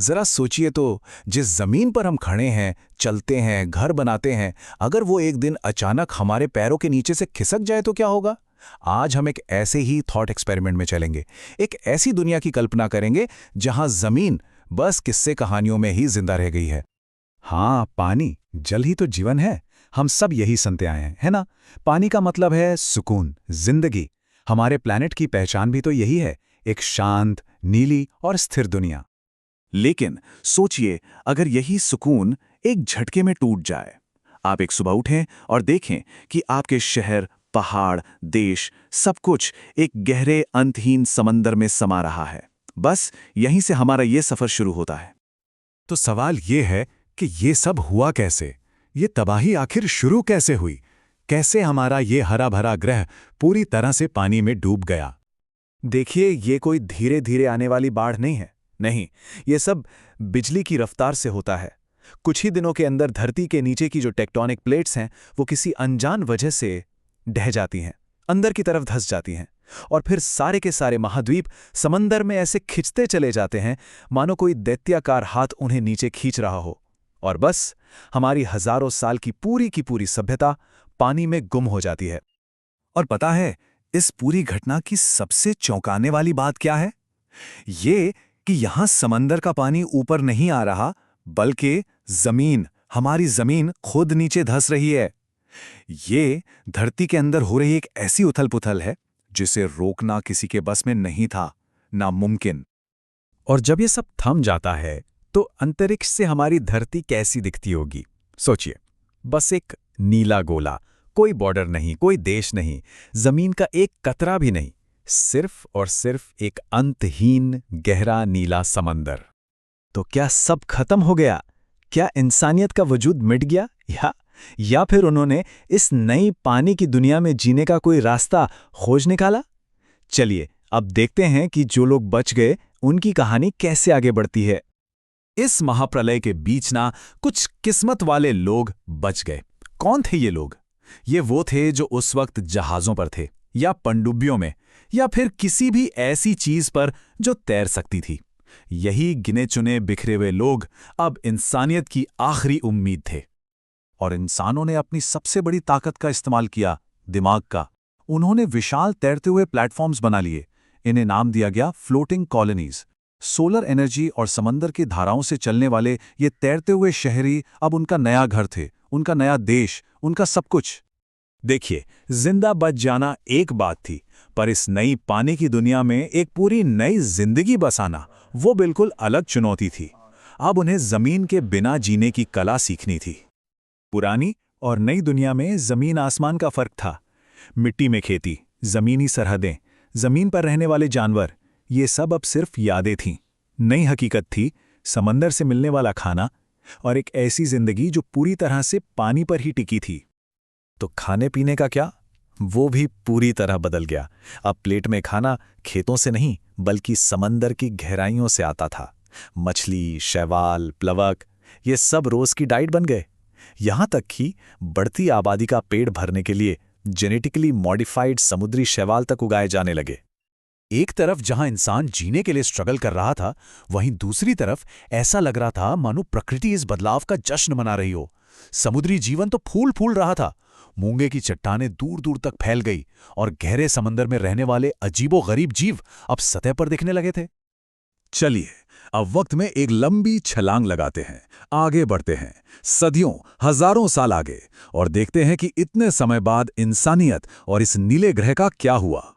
जरा सोचिए तो, जिस जमीन पर हम खड़े हैं, चलते हैं, घर बनाते हैं, अगर वो एक दिन अचानक हमारे पैरों के नीचे से खिसक जाए तो क्या होगा? आज हम एक ऐसे ही थॉट एक्सपेरिमेंट में चलेंगे। एक ऐसी दुनिया की कल्पना करेंगे जहां जमीन बस किस्से कहानियों में ही जिंदा रह गई है। हाँ, पानी, जल ही तो जीवन है। हम सब यही सुनते आए हैं, है ना? पानी का मतलब है सुकून, जिंदगी। हमारे प्लैनेट की पहचान भी तो यही है, एक शांत, नीली और स्थिर दुनिया। लेकिन सोचिए, अगर यही सुकून एक झटके में टूट जाए। आप एक सुबह उठें और देखें कि आपके शहर, पहाड़, देश, सब कुछ एक गहरे अंतहीन समंदर में समा रहा है। बस यहीं से हमारा ये सफर शुरू होता है। तो सवाल ये है कि ये सब हुआ कैसे? ये तबाही आखिर शुरू कैसे हुई? कैसे हमारा ये हरा भरा ग्रह पूरी तरह से पानी में डूब गया? देखिए, ये कोई धीरे धीरे आने वाली बाढ़ नहीं है। नहीं, ये सब बिजली की रफ्तार से होता है। कुछ ही दिनों के अंदर धरती के नीचे की जो टेक्टोनिक प्लेट्स हैं, वो किसी अनजान वजह से ढह जाती हैं, अंदर की तरफ धंस जाती हैं, और फिर सारे के सारे महाद्वीप समंदर में ऐसे खिंचते चले जाते हैं मानो कोई दैत्याकार हाथ उन्हें नीचे खींच रहा हो। और बस हमारी हजारों साल की पूरी सभ्यता पानी में गुम हो जाती है। और पता है, इस पूरी घटना की सबसे चौंकाने वाली बात क्या है? ये कि यहां समंदर का पानी ऊपर नहीं आ रहा, बल्कि जमीन, हमारी जमीन खुद नीचे धंस रही है। ये धरती के अंदर हो रही एक ऐसी उथल-पुथल है जिसे रोकना किसी के बस में नहीं था, नामुमकिन। और जब ये सब थम जाता है, तो अंतरिक्ष से हमारी धरती कैसी दिखती होगी? सोचिए, बस एक नीला गोला, कोई बॉर्डर नहीं, कोई देश नहीं, जमीन का एक कतरा भी नहीं, सिर्फ और सिर्फ एक अंतहीन गहरा नीला समंदर। तो क्या सब खत्म हो गया? क्या इंसानियत का वजूद मिट गया? या फिर उन्होंने इस नई पानी की दुनिया में जीने का कोई रास्ता खोज निकाला? चलिए अब देखते हैं कि जो लोग बच गए, उनकी कहानी कैसे आगे बढ़ती है। इस महाप्रलय के बीच ना कुछ किस्मत वाले लोग बच गए। कौन थे ये लोग? ये वो थे जो उस वक्त जहाजों पर थे, या पनडुब्बियों में, या फिर किसी भी ऐसी चीज पर जो तैर सकती थी। यही गिने चुने बिखरे हुए लोग अब इंसानियत की आखिरी उम्मीद थे। और इंसानों ने अपनी सबसे बड़ी ताकत का इस्तेमाल किया, दिमाग का। उन्होंने विशाल तैरते हुए प्लेटफॉर्म्स बना लिए। इन्हें नाम दिया गया फ्लोटिंग कॉलोनीज। सोलर एनर्जी और समंदर की धाराओं से चलने वाले ये तैरते हुए शहरी अब उनका नया घर थे, उनका नया देश, उनका सब कुछ। देखिए, जिंदा बच जाना एक बात थी, पर इस नई पानी की दुनिया में एक पूरी नई जिंदगी बसाना, वो बिल्कुल अलग चुनौती थी। अब उन्हें जमीन के बिना जीने की कला सीखनी थी। पुरानी और नई दुनिया में जमीन आसमान का फर्क था। मिट्टी में खेती, जमीनी सरहदें, जमीन पर रहने वाले जानवर, ये सब अब सिर्फ यादें थीं। नई हकीकत थी समंदर से मिलने वाला खाना, और एक ऐसी जिंदगी जो पूरी तरह से पानी पर ही टिकी थी। तो खाने पीने का क्या? वो भी पूरी तरह बदल गया। अब प्लेट में खाना खेतों से नहीं, बल्कि समंदर की गहराइयों से आता था। मछली, शैवाल, प्लवक, ये सब रोज की डाइट बन गए। यहां तक कि बढ़ती आबादी का पेट भरने के लिए जेनेटिकली मॉडिफाइड समुद्री शैवाल तक उगाए जाने लगे। एक तरफ जहां इंसान जीने के लिए स्ट्रगल कर रहा था, वहीं दूसरी तरफ ऐसा लग रहा था मानो प्रकृति इस बदलाव का जश्न मना रही हो। समुद्री जीवन तो फूल फूल रहा था। मूंगे की चट्टानें दूर दूर तक फैल गई, और गहरे समंदर में रहने वाले अजीबो-गरीब जीव अब सतह पर दिखने लगे थे। चलिए, अब वक्त में एक लंबी छलांग लगाते हैं, आगे बढ़ते हैं, सदियों, हजारों साल आगे, और देखते हैं कि इतने समय बाद इंसानियत और इस नीले ग्रह का क्या हुआ।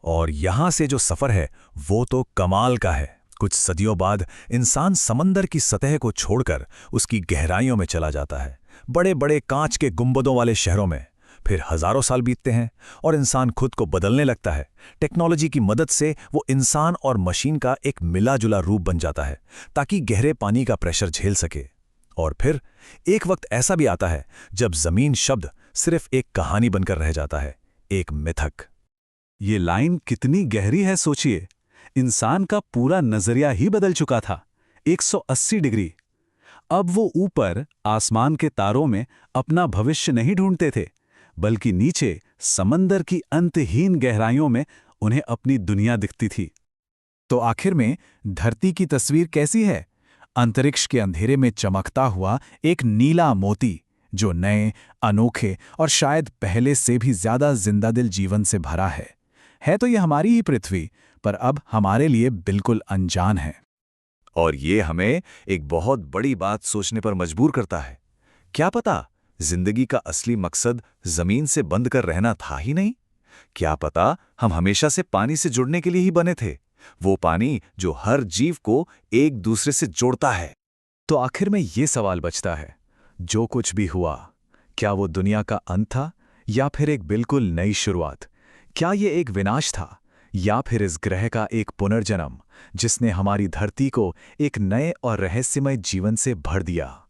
और यहां से जो सफर है, वो तो कमाल का है। कुछ सदियों बाद इंसान समंदर की सतह को छोड़कर उसकी गहराइयों में चला जाता है, बड़े बड़े कांच के गुंबदों वाले शहरों में। फिर हजारों साल बीतते हैं और इंसान खुद को बदलने लगता है। टेक्नोलॉजी की मदद से वो इंसान और मशीन का एक मिला जुला रूप बन जाता है, ताकि गहरे पानी का प्रेशर झेल सके। और फिर एक वक्त ऐसा भी आता है जब जमीन शब्द सिर्फ एक कहानी बनकर रह जाता है, एक मिथक। ये लाइन कितनी गहरी है सोचिए। इंसान का पूरा नजरिया ही बदल चुका था, 180 डिग्री। अब वो ऊपर आसमान के तारों में अपना भविष्य नहीं ढूंढते थे, बल्कि नीचे समंदर की अंतहीन गहराइयों में उन्हें अपनी दुनिया दिखती थी। तो आखिर में धरती की तस्वीर कैसी है? अंतरिक्ष के अंधेरे में चमकता हुआ एक नीला मोती, जो नए, अनोखे और शायद पहले से भी ज्यादा जिंदादिल जीवन से भरा है। तो ये हमारी ही पृथ्वी, पर अब हमारे लिए बिल्कुल अनजान है। और ये हमें एक बहुत बड़ी बात सोचने पर मजबूर करता है। क्या पता जिंदगी का असली मकसद जमीन से बंद कर रहना था ही नहीं? क्या पता हम हमेशा से पानी से जुड़ने के लिए ही बने थे, वो पानी जो हर जीव को एक दूसरे से जोड़ता है। तो आखिर में ये सवाल बचता है, जो कुछ भी हुआ, क्या वो दुनिया का अंत था या फिर एक बिल्कुल नई शुरुआत? क्या ये एक विनाश था या फिर इस ग्रह का एक पुनर्जन्म, जिसने हमारी धरती को एक नए और रहस्यमय जीवन से भर दिया?